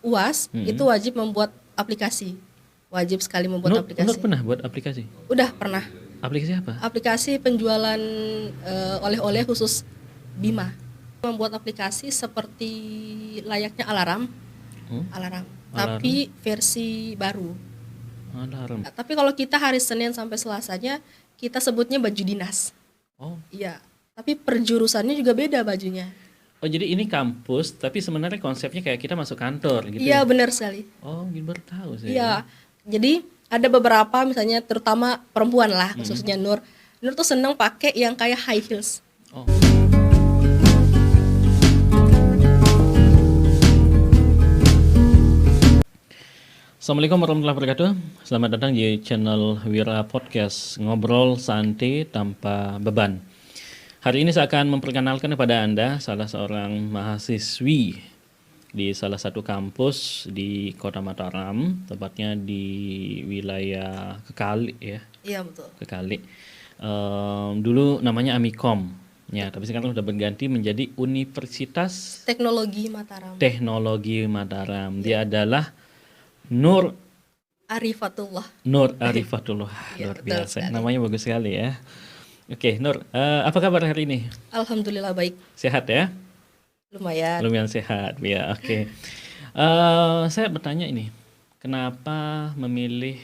UAS itu wajib membuat aplikasi. Wajib sekali membuat aplikasi. Nur pernah buat aplikasi? Udah pernah. Aplikasi apa? Aplikasi penjualan oleh-oleh khusus Bima. Membuat aplikasi seperti layaknya alarm. Tapi versi baru. Alarm. Tapi kalau kita hari Senin sampai Selasanya kita sebutnya baju dinas. Oh. Iya. Tapi perjurusannya juga beda bajunya. Oh, jadi ini kampus, tapi sebenarnya konsepnya kayak kita masuk kantor gitu. Iya, benar sekali. Oh, baru tahu saya. Iya. Jadi ada beberapa misalnya terutama perempuan lah, khususnya Nur. Nur tuh seneng pakai yang kayak high heels. Oh. Assalamualaikum warahmatullahi wabarakatuh. Selamat datang di channel Wira Podcast, ngobrol santai tanpa beban. Hari ini saya akan memperkenalkan kepada Anda salah seorang mahasiswi di salah satu kampus di Kota Mataram, tepatnya di wilayah Kekali ya. Iya, betul. Kekali. Dulu namanya Amikom. Ya, tapi sekarang sudah berganti menjadi Universitas Teknologi Mataram. Teknologi Mataram. Dia adalah Nur Arifatullah. Luar biasa. Namanya bagus sekali ya. Oke, Nur, apa kabar hari ini? Alhamdulillah baik. Sehat ya? Lumayan Sehat, ya. Oke. Saya bertanya ini, kenapa memilih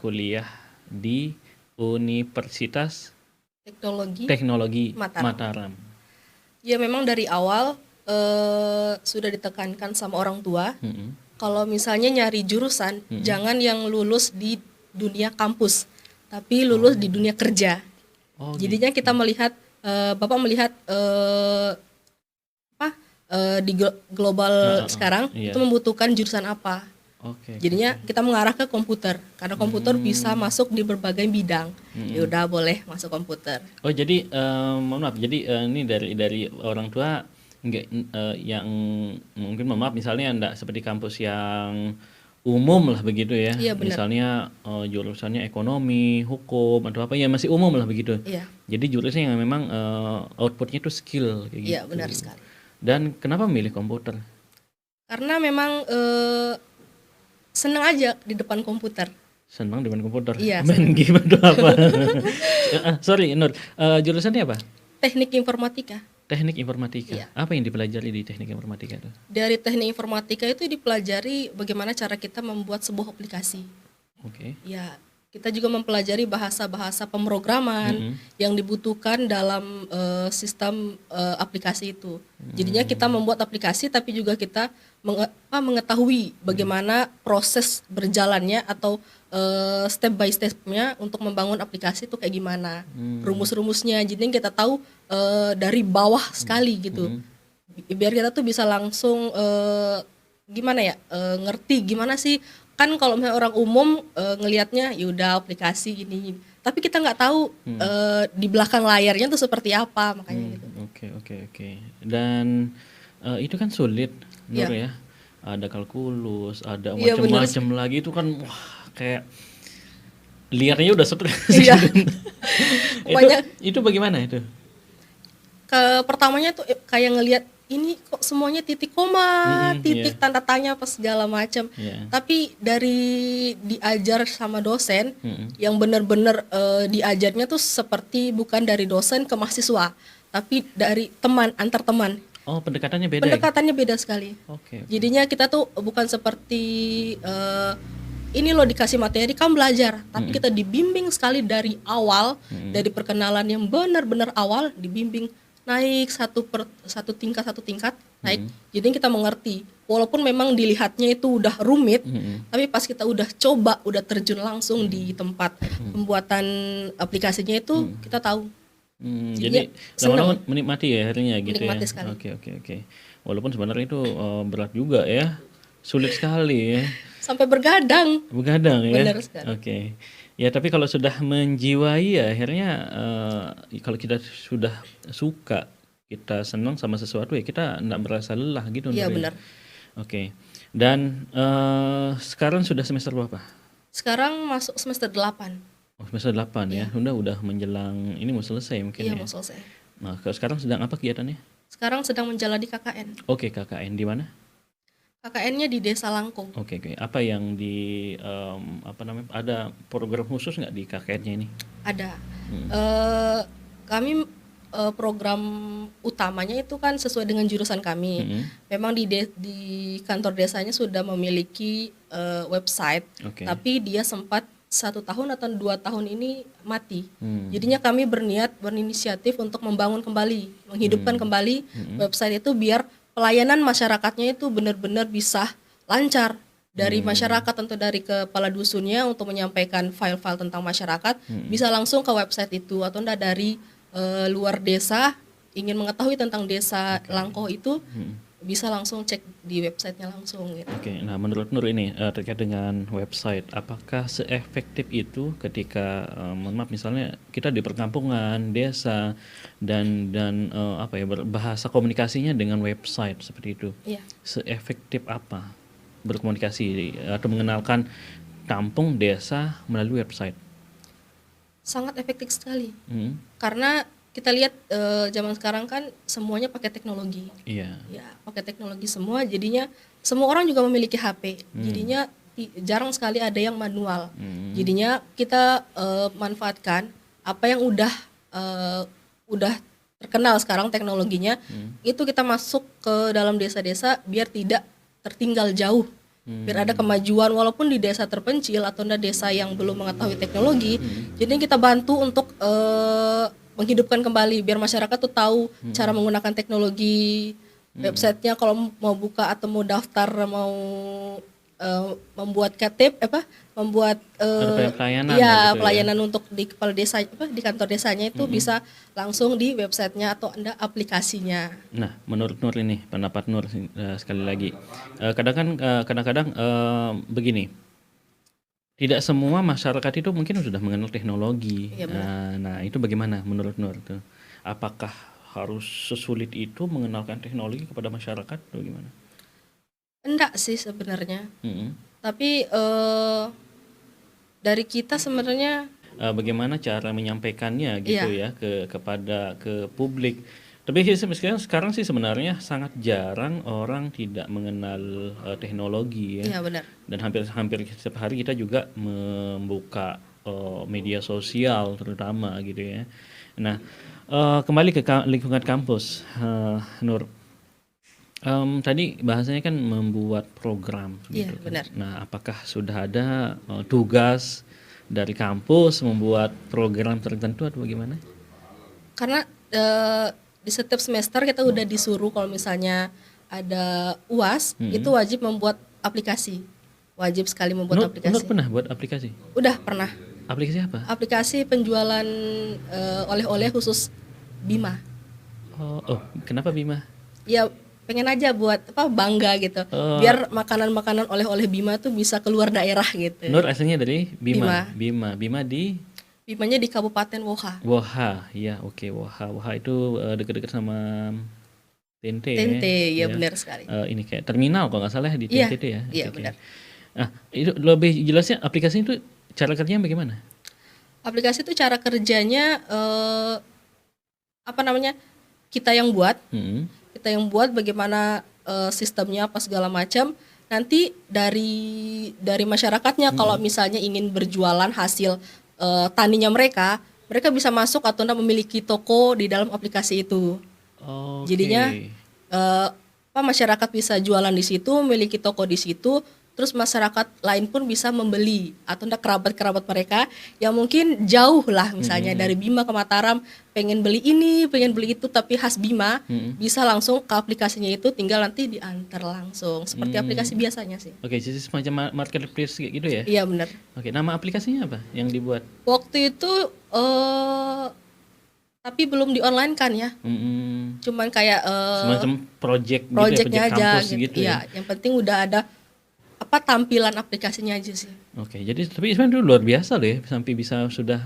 kuliah di Universitas Teknologi Mataram? Ya memang dari awal sudah ditekankan sama orang tua. Kalau misalnya nyari jurusan, jangan yang lulus di dunia kampus, tapi lulus di dunia kerja. Jadinya kita melihat, Bapak melihat di global sekarang itu membutuhkan jurusan apa. Jadinya kita mengarah ke komputer, karena komputer bisa masuk di berbagai bidang. Ya udah boleh masuk komputer. Oh jadi mohon maaf, jadi ini dari orang tua enggak yang mungkin mohon maaf misalnya enggak seperti kampus yang umum lah begitu ya. Iya, misalnya jurusannya ekonomi, hukum atau apa ya masih umum lah begitu. Iya. Jadi jurusan yang memang outputnya itu skill kayak gitu. Iya, benar sekali. Dan kenapa memilih komputer? Karena memang senang aja di depan komputer. Senang di depan komputer. Iya. Main game atau apa? Sorry Nur, jurusannya apa? Teknik informatika. Teknik informatika. Iya. Apa yang dipelajari di teknik informatika itu? Dari teknik informatika itu dipelajari bagaimana cara kita membuat sebuah aplikasi. Ya, kita juga mempelajari bahasa-bahasa pemrograman yang dibutuhkan dalam sistem aplikasi itu. Jadinya kita membuat aplikasi, tapi juga kita mengetahui bagaimana proses berjalannya atau step by stepnya untuk membangun aplikasi itu kayak gimana, rumus-rumusnya. Jadi kita tahu dari bawah sekali gitu, biar kita tuh bisa langsung ngerti gimana sih. Kan kalau misalnya orang umum ngelihatnya yaudah aplikasi ini, tapi kita nggak tahu di belakang layarnya tuh seperti apa, makanya gitu. Oke. Dan itu kan sulit, Nur ya. Ada kalkulus, ada macam-macam lagi itu kan wah kayak liarnya udah stres. Iya. Itu bagaimana itu? Pertamanya tuh kayak ngelihat ini kok semuanya titik koma, titik tanda tanya apa segala macam. Tapi dari diajar sama dosen yang benar-benar diajarnya tuh seperti bukan dari dosen ke mahasiswa, tapi dari teman, antar teman. Oh, pendekatannya beda. Pendekatannya beda sekali. Jadinya kita tuh bukan seperti ini loh dikasih materi kamu belajar, tapi kita dibimbing sekali dari awal, dari perkenalan yang benar-benar awal, dibimbing naik satu tingkat naik. Jadi kita mengerti, walaupun memang dilihatnya itu udah rumit, tapi pas kita udah coba, udah terjun langsung di tempat pembuatan aplikasinya itu kita tahu. Jadi lama-lama menikmati ya akhirnya gitu. Menikmati ya. sekali. Oke. Walaupun sebenarnya itu berat juga ya, sulit sekali ya. Sampai begadang ya. Benar sekali. Oke. Ya tapi kalau sudah menjiwai ya akhirnya kalau kita sudah suka, kita senang sama sesuatu ya kita enggak merasa lelah gitu. Iya benar. Oke. Dan sekarang sudah semester berapa? Sekarang masuk semester 8. Oh, semester 8 ya. Udah menjelang ini mau selesai mungkin ya. Iya, mau selesai. Nah, sekarang sedang apa kegiatannya? Sekarang sedang menjalani KKN. Oke, KKN di mana? KKN-nya di Desa Langkung. Oke. Apa yang ada program khusus nggak di KKN-nya ini? Ada. Kami program utamanya itu kan sesuai dengan jurusan kami. Memang di kantor desanya sudah memiliki website, tapi dia sempat 1 tahun atau 2 tahun ini mati. Jadinya kami berinisiatif untuk membangun kembali, menghidupkan kembali website itu biar pelayanan masyarakatnya itu benar-benar bisa lancar dari masyarakat, tentu dari kepala dusunnya untuk menyampaikan file-file tentang masyarakat bisa langsung ke website itu, atau enggak dari luar desa ingin mengetahui tentang desa Langkoh itu bisa langsung cek di websitenya langsung gitu. Nah menurut Nur ini terkait dengan website, apakah seefektif itu ketika misalnya kita di perkampungan, desa dan bahasa komunikasinya dengan website seperti itu? Iya. Seefektif apa berkomunikasi atau mengenalkan kampung, desa melalui website? Sangat efektif sekali. Karena kita lihat zaman sekarang kan semuanya pakai teknologi. Iya. Ya, pakai teknologi semua, jadinya semua orang juga memiliki HP. Jadinya jarang sekali ada yang manual. Jadinya kita manfaatkan apa yang udah terkenal sekarang teknologinya, itu kita masuk ke dalam desa-desa biar tidak tertinggal jauh. Biar ada kemajuan walaupun di desa terpencil atau desa yang belum mengetahui teknologi. Jadi kita bantu untuk menghidupkan kembali biar masyarakat tuh tahu cara menggunakan teknologi. Websitenya kalau mau buka atau mau daftar, mau membuat KTP membuat pelayanan pelayanan untuk di kepala desa di kantor desanya itu bisa langsung di websitenya atau aplikasinya. Nah, menurut Nur ini, pendapat Nur sekali lagi, kadang-kadang begini, tidak semua masyarakat itu mungkin sudah mengenal teknologi. Iya, nah itu bagaimana menurut Nur tuh? Apakah harus sesulit itu mengenalkan teknologi kepada masyarakat atau gimana? Enggak sih sebenarnya. Tapi dari kita sebenarnya bagaimana cara menyampaikannya gitu ya kepada publik. Tapi sekarang sih sebenarnya sangat jarang orang tidak mengenal teknologi ya. Iya benar. Dan hampir setiap hari kita juga membuka media sosial terutama gitu ya. Nah, kembali ke lingkungan kampus, Nur. Tadi bahasanya kan membuat program Iya, gitu. benar. Nah, apakah sudah ada tugas dari kampus membuat program tertentu atau bagaimana? Karena di setiap semester kita udah disuruh kalau misalnya ada UAS itu wajib membuat aplikasi. Wajib sekali membuat aplikasi. Nur pernah buat aplikasi? Udah pernah. Aplikasi apa? Aplikasi penjualan oleh-oleh khusus Bima. Oh, kenapa Bima? Ya pengen aja buat bangga gitu. Biar makanan-makanan oleh-oleh Bima tuh bisa keluar daerah gitu. Nur aslinya dari Bima. Bima di? Bimanya di Kabupaten Woha. Woha, ya oke. Woha itu dekat-dekat sama Tente. Tente, ya benar sekali. Ini kayak terminal kalau nggak salah di Tente itu ya. Iya benar. Nah, itu lebih jelasnya aplikasi itu cara kerjanya bagaimana? Aplikasi itu cara kerjanya kita yang buat. Kita yang buat bagaimana sistemnya apa segala macam. Nanti dari masyarakatnya kalau misalnya ingin berjualan hasil taninya mereka bisa masuk atau memiliki toko di dalam aplikasi itu. Jadinya masyarakat bisa jualan di situ, memiliki toko di situ. Terus masyarakat lain pun bisa membeli atau kerabat-kerabat mereka yang mungkin jauh lah misalnya dari Bima ke Mataram pengen beli ini, pengen beli itu tapi khas Bima bisa langsung ke aplikasinya itu, tinggal nanti diantar langsung seperti aplikasi biasanya sih. Oke, jadi semacam marketplace kayak gitu ya? Iya benar. Oke, nama aplikasinya apa yang dibuat? Waktu itu tapi belum di online kan ya? Cuman kayak semacam projectnya aja gitu ya. Yang penting udah ada tampilan aplikasinya aja sih. Oke, jadi tapi sebenarnya itu luar biasa loh ya, sampai bisa sudah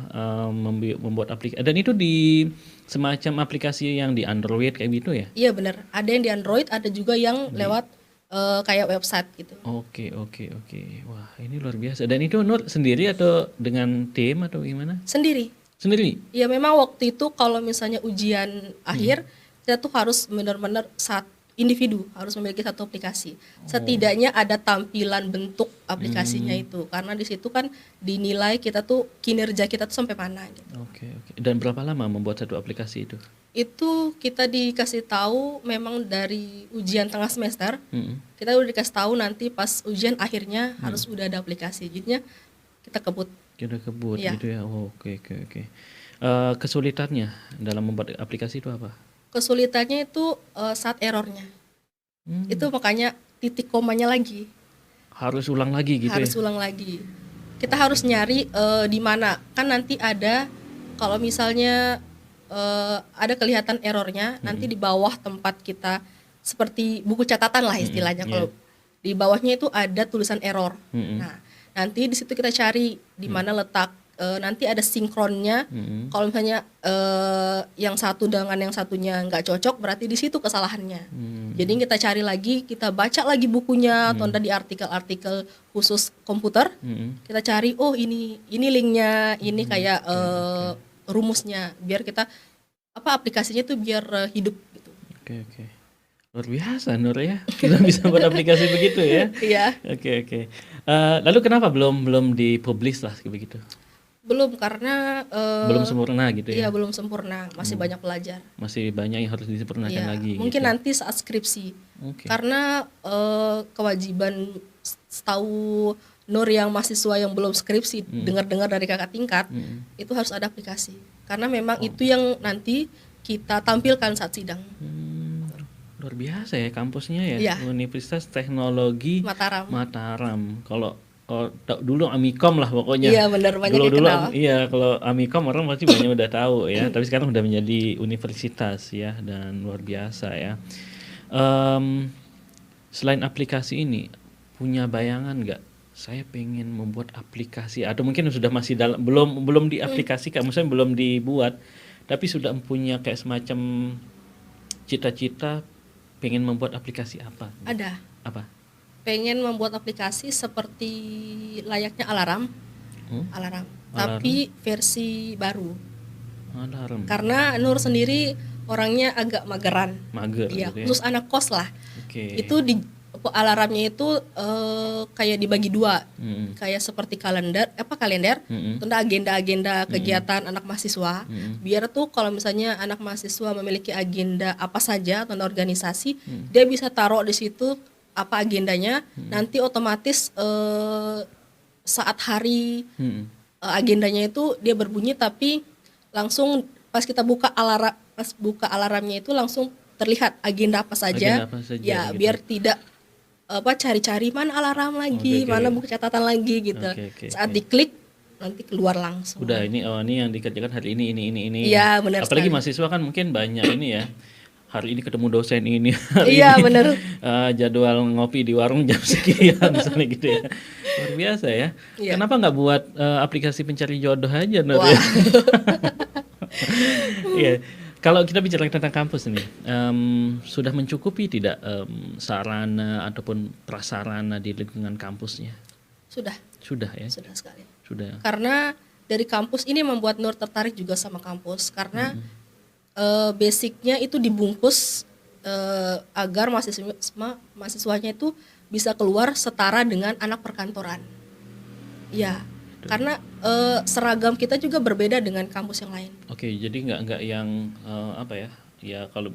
membuat aplikasi. Dan itu di semacam aplikasi yang di Android kayak gitu ya? Iya benar, ada yang di Android, ada juga yang lewat kayak website gitu. Oke. Wah, ini luar biasa. Dan itu Nur sendiri atau dengan tim atau gimana? Sendiri. Iya, memang waktu itu kalau misalnya ujian akhir kita tuh harus benar-benar individu harus memiliki satu aplikasi. Setidaknya ada tampilan bentuk aplikasinya itu, karena di situ kan dinilai kita tuh kinerja kita tuh sampai mana gitu. Oke. Dan berapa lama membuat satu aplikasi itu? Itu kita dikasih tahu memang dari ujian tengah semester. Kita udah dikasih tahu nanti pas ujian akhirnya harus udah ada aplikasi. Jadinya kita kebut. Ya. Gitu ya. Oke. Kesulitannya dalam membuat aplikasi itu apa? Kesulitannya itu saat errornya. Itu makanya titik komanya lagi. Harus ulang lagi gitu Harus ulang lagi. Kita harus nyari di mana. Kan nanti ada kalau misalnya ada kelihatan errornya, nanti di bawah tempat kita seperti buku catatan lah istilahnya. Kalau di bawahnya itu ada tulisan error. Nah, nanti di situ kita cari di mana letak. Nanti ada sinkronnya. Kalau misalnya yang satu dengan yang satunya nggak cocok, berarti di situ kesalahannya. Jadi kita cari lagi, kita baca lagi bukunya atau di artikel-artikel khusus komputer. Kita cari, oh ini linknya, ini kayak rumusnya, biar kita aplikasinya tuh biar hidup gitu. Oke. Luar biasa Nur ya, bisa buat aplikasi begitu ya. Iya. Oke. Lalu kenapa belum dipublish lah begitu? Belum, karena belum sempurna gitu ya. Iya, belum sempurna, masih banyak belajar. Masih banyak yang harus disempurnakan lagi. Mungkin gitu. nanti saat skripsi. Karena kewajiban setahu Nur yang mahasiswa yang belum skripsi, dengar-dengar dari kakak tingkat, itu harus ada aplikasi. Karena memang itu yang nanti kita tampilkan saat sidang. Luar biasa ya kampusnya ya. Iya. Universitas Teknologi Mataram. Kalau dulu Amikom lah pokoknya. Iya benar, banyak yang kenal. Iya, kalau Amikom orang pasti banyak udah tahu ya. Tapi sekarang udah menjadi universitas ya, dan luar biasa ya. Selain aplikasi ini, punya bayangan nggak? Saya pengen membuat aplikasi, atau mungkin sudah masih belum diaplikasikan, maksudnya belum dibuat, tapi sudah punya kayak semacam cita-cita pengen membuat aplikasi apa? Ada. Apa? Pengen membuat aplikasi seperti layaknya alarm, tapi versi baru. Alarm. Karena Nur sendiri orangnya agak mageran. Mager. Iya, gitu ya. khusus anak kos lah. Itu alarmnya itu kayak dibagi dua, kayak seperti kalender, tentang agenda-agenda kegiatan anak mahasiswa. Biar tuh kalau misalnya anak mahasiswa memiliki agenda apa saja tentang organisasi, dia bisa taruh di situ apa agendanya, nanti otomatis saat hari agendanya itu dia berbunyi, tapi langsung pas kita buka alarmnya itu langsung terlihat agenda apa saja, ya gitu. Biar tidak cari-cari mana alarm lagi, mana buku catatan lagi gitu. Saat diklik nanti keluar langsung. Udah ini yang dikerjakan hari ini. Iya benar. Apalagi mahasiswa kan mungkin banyak ini ya. Hari ini ketemu dosen ini. Iya benar. Jadwal ngopi di warung jam sekian misalnya gitu ya. Luar biasa ya. Iya. Kenapa nggak buat aplikasi pencari jodoh aja, Nur? Iya. Kalau kita bicara tentang kampus ini, sudah mencukupi tidak sarana ataupun prasarana di lingkungan kampusnya? Sudah ya. Sudah sekali. Sudah. Karena dari kampus ini membuat Nur tertarik juga sama kampus, karena basicnya itu dibungkus agar mahasiswanya itu bisa keluar setara dengan anak perkantoran. Ya, karena seragam kita juga berbeda dengan kampus yang lain. Oke, jadi nggak yang ya kalau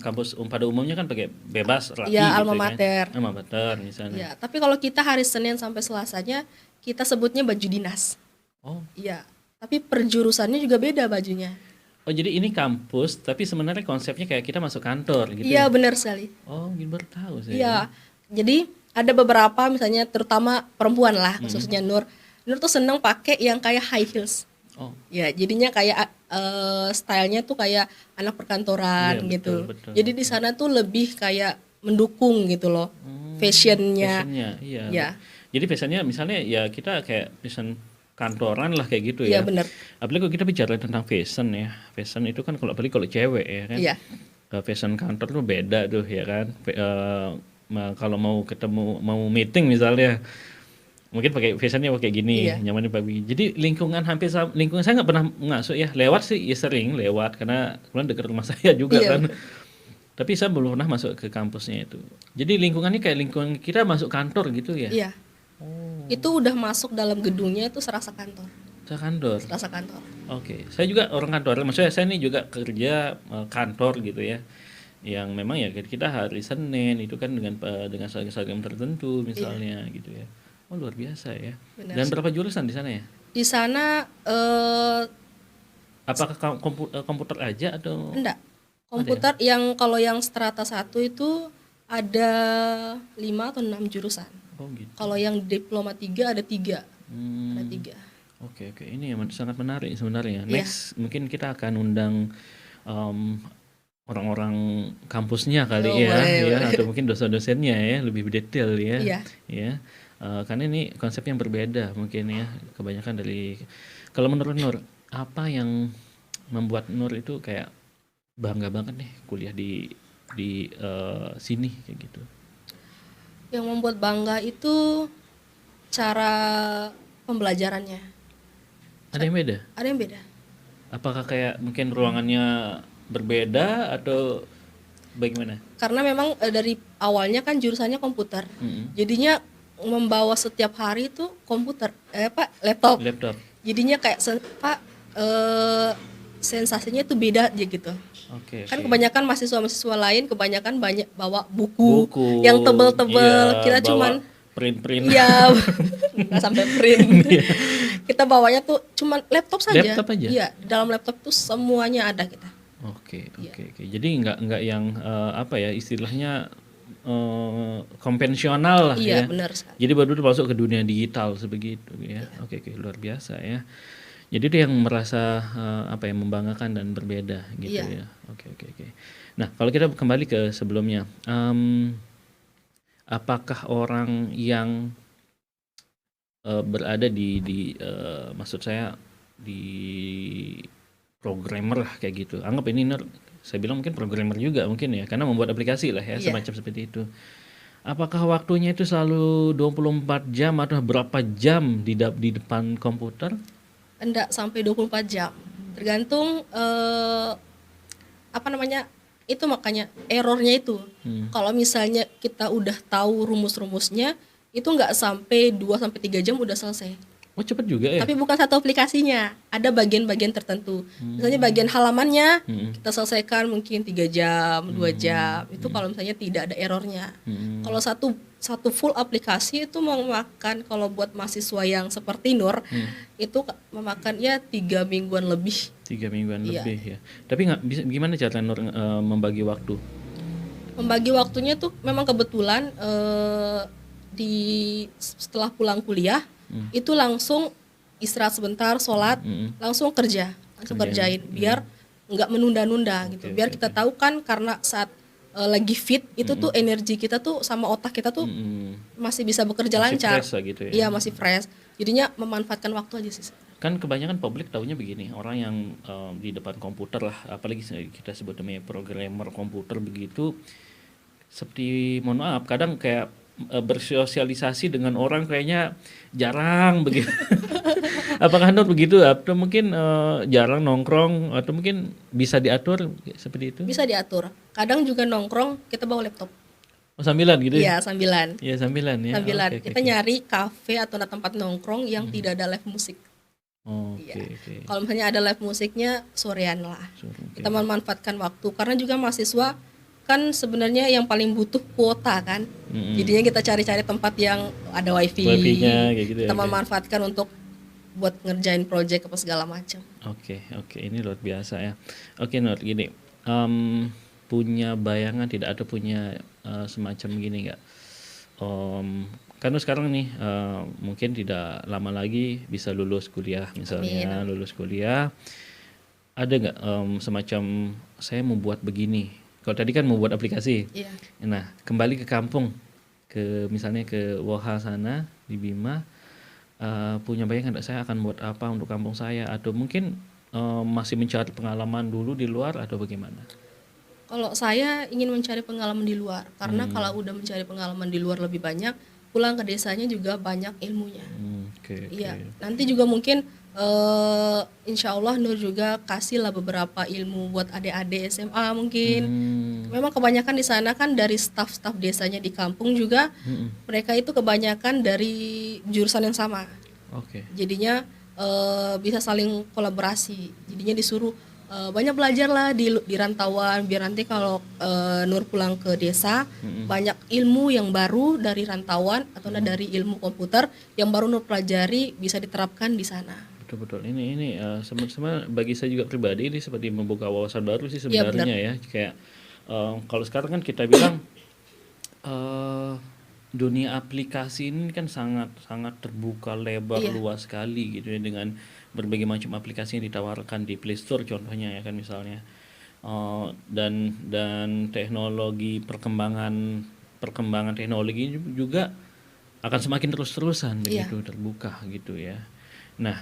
kampus pada umumnya kan pakai bebas rapi. Ya, gitu, alma mater. Alma mater misalnya. Ya, tapi kalau kita hari Senin sampai Selasanya kita sebutnya baju dinas. Oh. Iya, tapi perjurusannya juga beda bajunya. Oh, jadi ini kampus, tapi sebenarnya konsepnya kayak kita masuk kantor gitu. Iya, benar sekali. Oh, baru tahu saya. Iya. Jadi ada beberapa misalnya terutama perempuan lah, khususnya Nur tuh seneng pakai yang kayak high heels. Oh. Ya, jadinya kayak stylenya tuh kayak anak perkantoran gitu. Betul. Jadi di sana tuh lebih kayak mendukung gitu loh. Fashionnya. Iya. Ya. Jadi fashionnya misalnya ya kita kayak fashion kantoran lah kayak gitu ya. Iya, benar. Apalagi kalau kita bicara tentang fashion ya. Fashion itu kan apalagi kalau cewek ya kan. Iya. Fashion kantor tuh beda tuh ya kan. Kalau mau meeting misalnya, mungkin pakai fashionnya pakai gini, nyamannya pakai. Jadi lingkungan saya nggak pernah masuk ya. Lewat sih ya sering lewat karena kebetulan dekat rumah saya juga kan. Tapi saya belum pernah masuk ke kampusnya itu. Jadi lingkungannya kayak lingkungan kita masuk kantor gitu ya? Iya. Itu udah masuk dalam gedungnya itu serasa kantor. Serasa kantor. Oke. Saya juga orang kantor. Maksudnya saya ini juga kerja kantor gitu ya. Yang memang ya kita hari Senin itu kan dengan seragam tertentu misalnya gitu ya. Oh, luar biasa ya. Benar. Dan berapa jurusan di sana ya? Di sana apakah komputer aja atau? enggak. Komputer yang kalau yang strata 1 itu ada 5 atau 6 jurusan. Oh gitu. Kalau yang diploma 3 ada 3. Ada 3. Oke, ini yang sangat menarik sebenarnya. Next mungkin kita akan undang orang-orang kampusnya kali ya, atau mungkin dosen-dosennya ya lebih detail ya. Ya. Karena ini konsep yang berbeda mungkin ya. Kebanyakan dari kalau menurut Nur, apa yang membuat Nur itu kayak bangga banget nih kuliah di sini kayak gitu? Yang membuat bangga itu cara pembelajarannya. Ada yang beda? Ada yang beda. Apakah kayak mungkin ruangannya berbeda atau bagaimana? Karena memang dari awalnya kan jurusannya komputer. Jadinya membawa setiap hari itu komputer, laptop. Jadinya kayak sensasinya itu beda aja gitu. Kan kebanyakan mahasiswa lain kebanyakan banyak bawa buku yang tebel-tebel. Kita cuman print. Iya, nggak sampai print. Kita bawanya tuh cuman laptop saja. Iya, dalam laptop tuh semuanya ada kita. Oke. Jadi nggak yang istilahnya konvensional lah ya. Iya, benar sekali. Jadi baru masuk ke dunia digital sebegitu ya. Oke, luar biasa ya. Jadi itu yang merasa membanggakan dan berbeda gitu ya. Oke. Nah, kalau kita kembali ke sebelumnya, apakah orang yang berada di maksud saya di programmer lah kayak gitu. Anggap ini saya bilang mungkin programmer juga mungkin ya, karena membuat aplikasi lah ya, semacam seperti itu. Apakah waktunya itu selalu 24 jam atau berapa jam di depan komputer? Enggak sampai 24 jam. Tergantung itu makanya errornya itu. Kalau misalnya kita udah tahu rumus-rumusnya, itu enggak sampai 2 sampai 3 jam udah selesai. Oh, cepat juga ya. Tapi bukan satu aplikasinya, ada bagian-bagian tertentu. Misalnya bagian halamannya kita selesaikan mungkin 3 jam, 2 jam. Itu kalau misalnya tidak ada errornya. Kalau satu full aplikasi itu memakan, kalau buat mahasiswa yang seperti Nur, itu memakan ya 3 mingguan lebih. 3 mingguan lebih ya. Tapi gimana cara Nur membagi waktu? Membagi waktunya tuh memang kebetulan setelah pulang kuliah itu langsung istirahat sebentar, sholat, langsung kerjain biar nggak menunda-nunda gitu. Biar kita tahu kan, karena saat lagi fit itu tuh energi kita tuh sama otak kita tuh masih bisa bekerja lancar. Gitu ya. Iya, masih fresh. Jadinya memanfaatkan waktu aja sih. Kan kebanyakan publik taunya begini, orang yang di depan komputer lah, apalagi kita sebut namanya programmer komputer begitu, seperti mohon maaf kadang kayak bersosialisasi dengan orang kayaknya jarang begitu. Apakah Nur begitu atau mungkin jarang nongkrong atau mungkin bisa diatur seperti itu? Bisa diatur. Kadang juga nongkrong kita bawa laptop. Oh, sambilan gitu ya? Iya, sambilan. Iya, sambilan ya. Sambilan. Kita nyari kafe atau tempat nongkrong yang tidak ada live musik. Oke. Kalau misalnya ada live musiknya sorean lah. Kita memanfaatkan waktu karena juga mahasiswa kan sebenarnya yang paling butuh kuota kan. Jadinya kita cari-cari tempat yang ada wifi-nya kayak gitu. Kita memanfaatkan untuk buat ngerjain project apa segala macam. Oke, ini luar biasa ya. Oke Nur, gini, punya bayangan tidak atau punya semacam gini nggak? Karena sekarang nih mungkin tidak lama lagi bisa lulus kuliah misalnya. Amin. Lulus kuliah, ada nggak semacam saya mau buat begini? Kalau tadi kan mau buat aplikasi. Iya. Nah, kembali ke kampung, misalnya ke Woha sana di Bima, punya bayangan saya akan buat apa untuk kampung saya, atau mungkin masih mencari pengalaman dulu di luar atau bagaimana? Kalau saya ingin mencari pengalaman di luar, karena kalau udah mencari pengalaman di luar lebih banyak, pulang ke desanya juga banyak ilmunya. Iya. Nanti juga mungkin Insya Allah Nur juga kasihlah beberapa ilmu buat adik-adik SMA mungkin. Memang kebanyakan di sana kan dari staf-staf desanya di kampung juga, mereka itu kebanyakan dari jurusan yang sama. Jadinya bisa saling kolaborasi. Jadinya disuruh banyak belajar lah di rantauan, biar nanti kalau Nur pulang ke desa banyak ilmu yang baru dari rantauan atau dari ilmu komputer yang baru Nur pelajari bisa diterapkan di sana. Betul. Ini sama bagi saya juga pribadi ini seperti membuka wawasan baru sih sebenarnya ya. Kayak kalau sekarang kan kita bilang dunia aplikasi ini kan sangat terbuka lebar luas sekali gitu ya, dengan berbagai macam aplikasi yang ditawarkan di Play Store contohnya ya kan misalnya. Dan teknologi perkembangan teknologi juga akan semakin terus-terusan begitu terbuka gitu ya. Nah,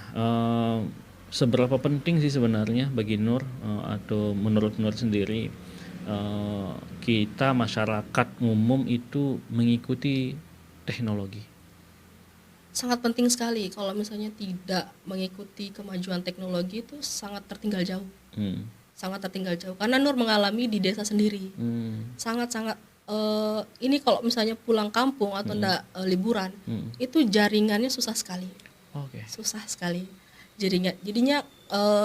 seberapa penting sih sebenarnya bagi Nur atau menurut Nur sendiri kita masyarakat umum itu mengikuti teknologi? Sangat penting sekali. Kalau misalnya tidak mengikuti kemajuan teknologi itu sangat tertinggal jauh. Sangat tertinggal jauh. Karena Nur mengalami di desa sendiri. Sangat-sangat ini kalau misalnya pulang kampung atau liburan, itu jaringannya susah sekali. Susah sekali jadinya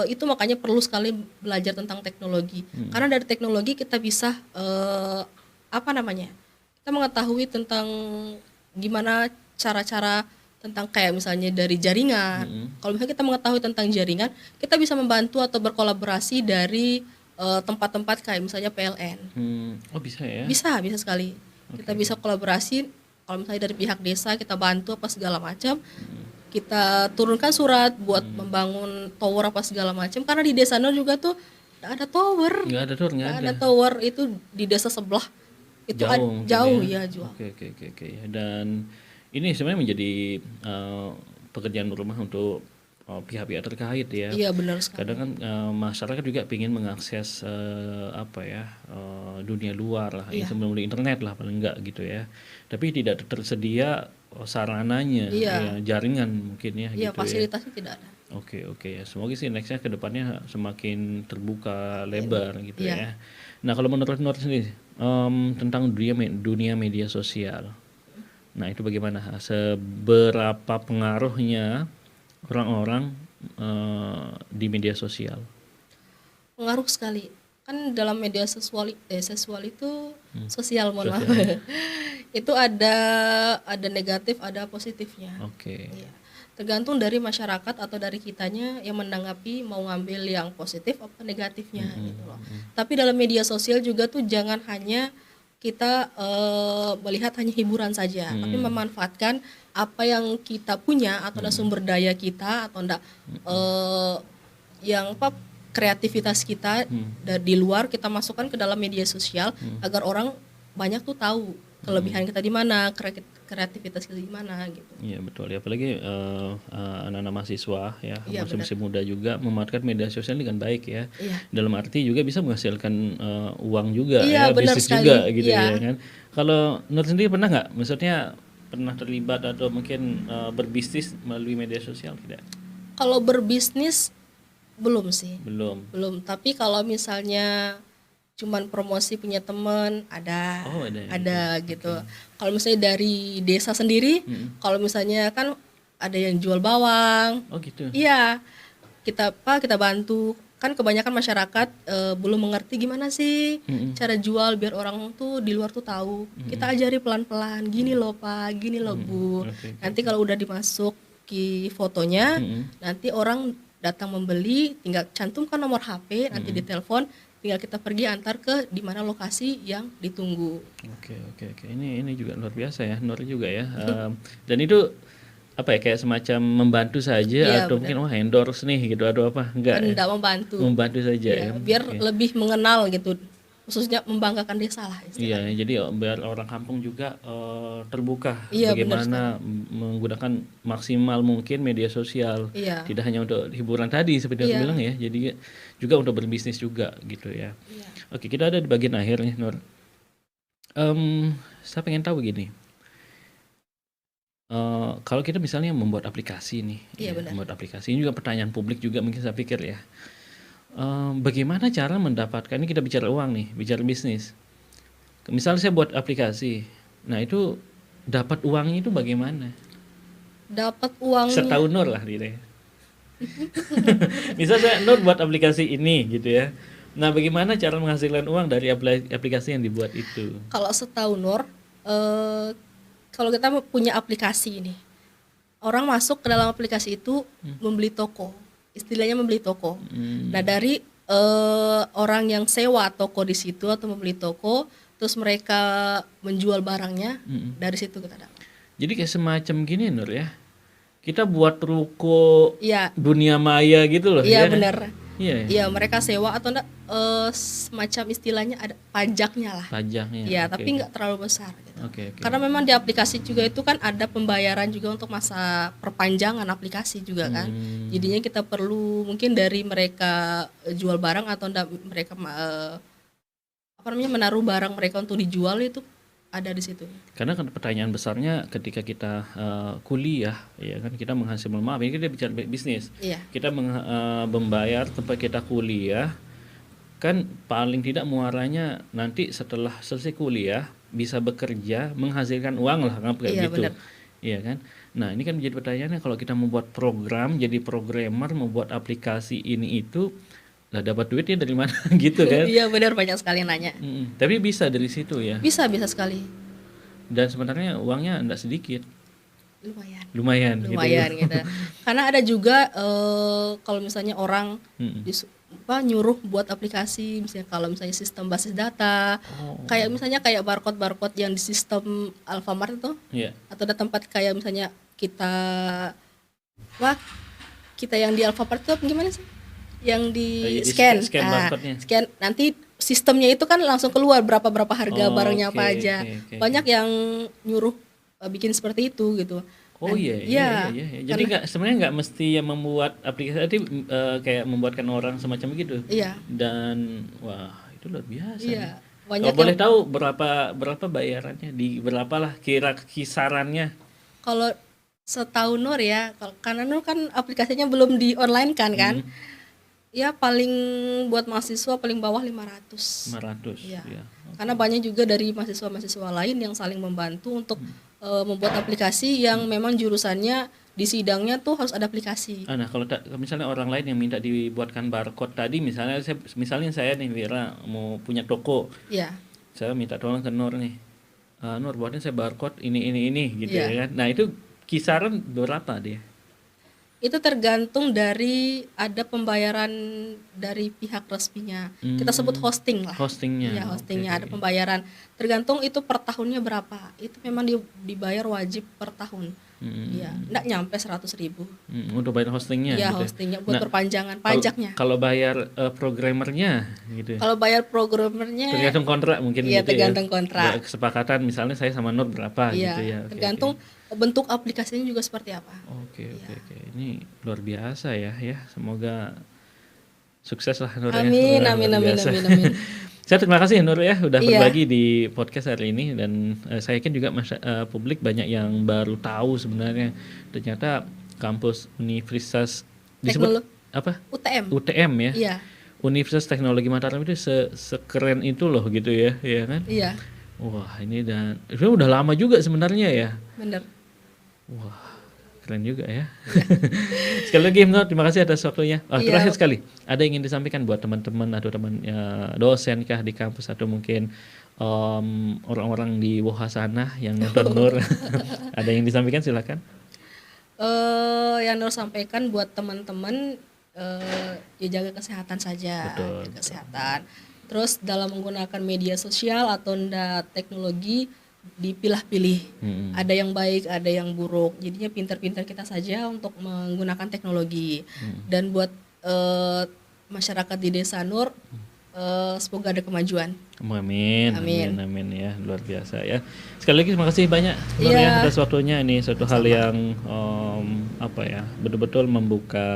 itu makanya perlu sekali belajar tentang teknologi. Karena dari teknologi kita bisa kita mengetahui tentang gimana cara-cara tentang kayak misalnya dari jaringan. Kalau misalnya kita mengetahui tentang jaringan, kita bisa membantu atau berkolaborasi dari tempat-tempat kayak misalnya PLN. Bisa ya? Bisa sekali. Kita bisa kolaborasi. Kalau misalnya dari pihak desa kita bantu apa segala macam, kita turunkan surat buat membangun tower apa segala macam. Karena di desa Nur juga tuh nggak ada tower. Nggak ada tower itu di desa sebelah. Itu jauh ya jual. Oke. Dan ini sebenarnya menjadi pekerjaan rumah untuk pihak-pihak terkait ya. Iya benar sekali. Kadang kan masyarakat juga ingin mengakses dunia luar lah, melalui internet lah paling enggak gitu ya. Tapi tidak tersedia sarananya, jaringan mungkin ya. Iya, gitu fasilitasnya tidak ada. Oke ya. Semoga sih nextnya ke depannya semakin terbuka lebar gitu ya. Nah kalau menurut Nur sendiri tentang dunia media sosial, nah itu bagaimana? Seberapa pengaruhnya orang-orang di media sosial? Pengaruh sekali. Kan dalam media sosial itu sosial, mohon maaf. Itu ada negatif, ada positifnya. Iya. Tergantung dari masyarakat atau dari kitanya yang menanggapi mau ngambil yang positif apa negatifnya gitu loh. Tapi dalam media sosial juga tuh jangan hanya kita melihat hanya hiburan saja, tapi memanfaatkan apa yang kita punya atau sumber daya kita atau kreativitas kita dari luar kita masukkan ke dalam media sosial agar orang banyak tuh tahu kelebihan kita di mana, kreativitas kita di mana gitu. Iya betul ya, apalagi anak-anak mahasiswa ya, masih muda juga memanfaatkan media sosial dengan baik ya. Dalam arti juga bisa menghasilkan uang juga bisnis sekali. Juga gitu ya kan. Kalau Nur sendiri pernah nggak, maksudnya pernah terlibat atau mungkin berbisnis melalui media sosial tidak? Kalau berbisnis belum sih. Belum. Tapi kalau misalnya cuman promosi punya teman ada gitu. Kalau misalnya dari desa sendiri, kalau misalnya kan ada yang jual bawang. Oh gitu. Iya. Kita bantu. Kan kebanyakan masyarakat belum mengerti gimana sih cara jual biar orang tuh di luar tuh tahu. Kita ajari pelan-pelan. Gini loh Pak, gini loh Bu. Nanti kalau udah dimasuki fotonya, nanti orang datang membeli, tinggal cantumkan nomor HP, nanti ditelepon, tinggal kita pergi antar ke di mana lokasi yang ditunggu. Oke. Ini juga luar biasa ya, Nur juga ya. Dan itu apa ya, kayak semacam membantu saja atau mungkin endorse nih gitu atau apa? Enggak membantu. Membantu saja ya. Biar lebih mengenal gitu. Khususnya membanggakan desa lah istilahnya. Iya, jadi biar orang kampung juga terbuka bagaimana menggunakan maksimal mungkin media sosial. Tidak hanya untuk hiburan tadi seperti yang aku bilang ya, jadi juga untuk berbisnis juga gitu ya. Oke, kita ada di bagian akhir nih Nur. Saya pengen tahu begini. Kalau kita misalnya membuat aplikasi nih, Iya, benar. membuat aplikasi ini juga pertanyaan publik juga mungkin saya pikir ya. Bagaimana cara mendapatkan ini kita bicara uang nih, bicara bisnis. Misalnya saya buat aplikasi, nah itu dapat uangnya itu bagaimana? Dapat uangnya. Setahu Nur lah gitu ya. Misal saya Nur buat aplikasi ini gitu ya. Nah, bagaimana cara menghasilkan uang dari aplikasi yang dibuat itu? Kalau setahu Nur, kalau kita punya aplikasi ini, orang masuk ke dalam aplikasi itu membeli toko, istilahnya membeli toko. Nah, dari orang yang sewa toko di situ atau membeli toko, terus mereka menjual barangnya, dari situ kita dapat. Jadi kayak semacam gini Nur ya. Kita buat ruko Iya. dunia maya gitu loh. Iya, ya? benar. Iya. Iya, mereka sewa atau enggak semacam istilahnya ada pajaknya lah. Pajaknya. Iya, Oke, tapi nggak terlalu besar gitu. Oke. Karena memang di aplikasi juga itu kan ada pembayaran juga untuk masa perpanjangan aplikasi juga kan. Jadinya kita perlu mungkin dari mereka jual barang atau enggak mereka menaruh barang mereka untuk dijual itu ada di situ. Karena kan pertanyaan besarnya ketika kita kuliah, ya kan kita menghasilkan, maaf ini kita bicara bisnis. Iya. Kita membayar tempat kita kuliah, kan paling tidak muaranya nanti setelah selesai kuliah bisa bekerja menghasilkan uang lah, kan kayak Iya, gitu. benar. Iya kan. Nah ini kan menjadi pertanyaannya, kalau kita membuat program, jadi programmer, membuat aplikasi ini itu, lah dapat duitnya dari mana gitu kan? Iya, benar, banyak sekali yang nanya. Tapi bisa dari situ ya. Bisa sekali. Dan sebenarnya uangnya enggak sedikit. Lumayan gitu. Karena ada juga kalau misalnya orang nyuruh buat aplikasi, misalnya kalau misalnya sistem basis data, kayak misalnya kayak barcode yang di sistem Alfamart itu, atau ada tempat kayak misalnya kita yang di Alfamart itu gimana sih? Yang di scan nanti sistemnya itu kan langsung keluar berapa harga barangnya apa aja. Banyak yang nyuruh bikin seperti itu gitu. Iya. Jadi sebenarnya nggak mesti yang membuat aplikasi, kayak membuatkan orang semacam gitu. Iya. Dan wah itu luar biasa. Iya. Kalau boleh tahu berapa bayarannya, di berapa lah kisarannya? Kalau setahu Nur ya, karena Nur kan aplikasinya belum di online kan. Ya paling buat mahasiswa paling bawah 500. Iya. Karena banyak juga dari mahasiswa lain yang saling membantu untuk membuat aplikasi yang memang jurusannya di sidangnya tuh harus ada aplikasi. Nah, kalau misalnya orang lain yang minta dibuatkan barcode tadi, misalnya saya nih Wira mau punya toko. Iya. Saya minta tolong ke Nur nih. Nur buatin saya barcode ini gitu ya kan. Nah, itu kisaran berapa dia? Itu tergantung dari ada pembayaran dari pihak resminya. Kita sebut hosting lah. Hostingnya. Ya, hostingnya ada pembayaran. Tergantung itu per tahunnya berapa. Itu memang dibayar wajib per tahun. Ya, enggak nyampe 100.000. Untuk bayar hostingnya. Iya, gitu. hostingnya buat perpanjangan pajaknya. Kalau bayar programmernya gitu. Kalau bayar programmernya tergantung kontrak mungkin gitu. Iya, tergantung Ya, kontrak. kesepakatan misalnya saya sama Nur berapa gitu ya. Tergantung bentuk aplikasinya juga seperti apa. Oke. Ini luar biasa ya. Semoga sukses lah Nur. Amin. Saya terima kasih Nur ya udah berbagi di podcast hari ini, dan saya yakin juga publik banyak yang baru tahu sebenarnya ternyata kampus Universitas disebut apa? UTM ya. Iya. Universitas Teknologi Mataram itu sekeren itu loh gitu ya kan? Iya. Wah, ini udah lama juga sebenarnya ya. Bener. Wah, keren juga ya. Sekali lagi Nur, terima kasih atas waktunya. Terakhir sekali, ada yang ingin disampaikan buat teman-teman atau dosen kah di kampus, atau mungkin orang-orang di Woha sana yang nonton Nur. Ada yang disampaikan, silakan. Yang Nur sampaikan buat teman-teman, ya jaga kesehatan saja. Betul. Jaga kesehatan. Terus dalam menggunakan media sosial atau teknologi dipilah-pilih. Ada yang baik, ada yang buruk. Jadinya pintar-pintar kita saja untuk menggunakan teknologi. Dan buat masyarakat di Desa Nur, semoga ada kemajuan. Amin ya, luar biasa ya. Sekali lagi terima kasih banyak Nur ya atas waktunya. Ini suatu hal yang betul-betul membuka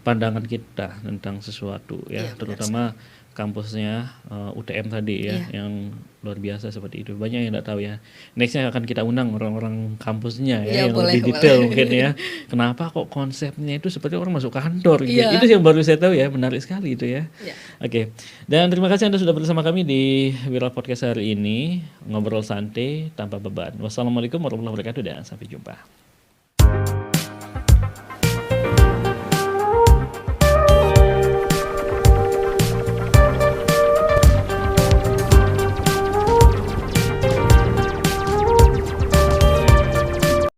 pandangan kita tentang sesuatu ya, terutama kampusnya UTM tadi ya, yang luar biasa seperti itu. Banyak yang tidak tahu ya. Nextnya akan kita undang orang-orang kampusnya ya, yang boleh, lebih detail mungkin ya. Kenapa kok konsepnya itu seperti orang masuk kantor gitu. Iya. Itu yang baru saya tahu ya, menarik sekali itu ya. Iya. Oke. Dan terima kasih Anda sudah bersama kami di Wira Podcast hari ini, ngobrol santai tanpa beban. Wassalamualaikum warahmatullahi wabarakatuh dan sampai jumpa.